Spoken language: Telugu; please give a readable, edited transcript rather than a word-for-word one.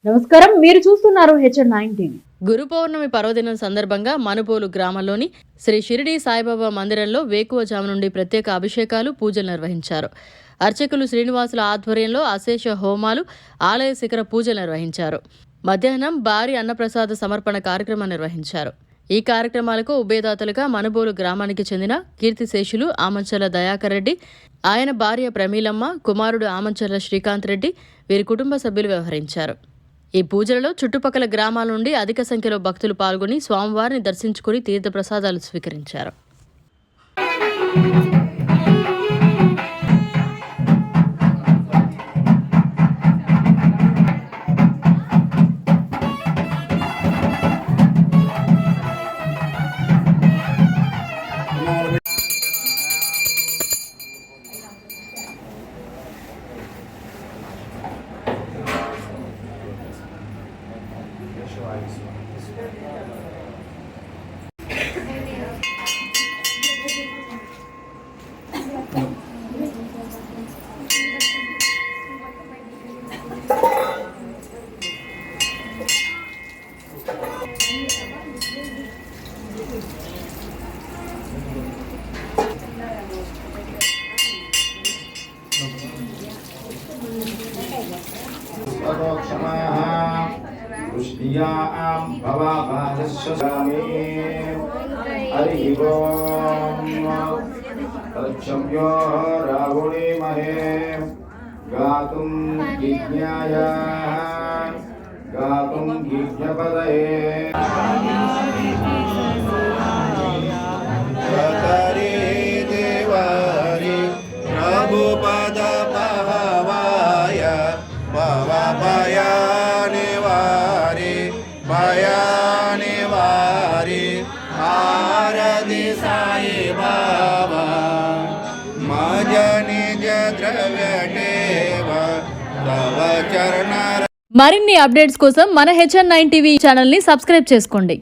నమస్కారం, మీరు చూస్తున్నారు హెచ్ఎన్9 టీవీ. గురు పౌర్ణమి పర్వదినం సందర్భంగా మనుబోలు గ్రామంలోని శ్రీ షిరిడి సాయిబాబా మందిరంలో వేకువజాము నుండి ప్రత్యేక అభిషేకాలు, పూజలు నిర్వహించారు. అర్చకులు శ్రీనివాసుల ఆధ్వర్యంలో అశేష హోమాలు, ఆలయ శిఖర పూజలు నిర్వహించారు. మధ్యాహ్నం భారీ అన్నప్రసాద సమర్పణ కార్యక్రమం నిర్వహించారు. ఈ కార్యక్రమాలకు ఉభయదాతలుగా మనుబోలు గ్రామానికి చెందిన కీర్తిశేషులు ఆమంచర్ల దయాకర్ రెడ్డి, ఆయన భార్య ప్రమీలమ్మ, కుమారుడు ఆమంచర్ల శ్రీకాంత్ రెడ్డి, వీరి కుటుంబ సభ్యులు వ్యవహరించారు. ఈ పూజలలో చుట్టుపక్కల గ్రామాల నుండి అధిక సంఖ్యలో భక్తులు పాల్గొని స్వామివారిని దర్శించుకుని తీర్థప్రసాదాలు స్వీకరించారు. तच्छम्यो रावणे महे गातुं जिज्ञाय गातुं जिज्ञपदये हरि देवारि प्रभुपद पहवाय भवभयानिवारि भयानिवारि आरति साई बाबा मज निज द्रव्यदेव तव चरण. మరిన్ని అప్డేట్స్ కోసం మన హెచ్ఎన్9 టీవీ ఛానల్ని సబ్స్క్రైబ్ చేసుకోండి.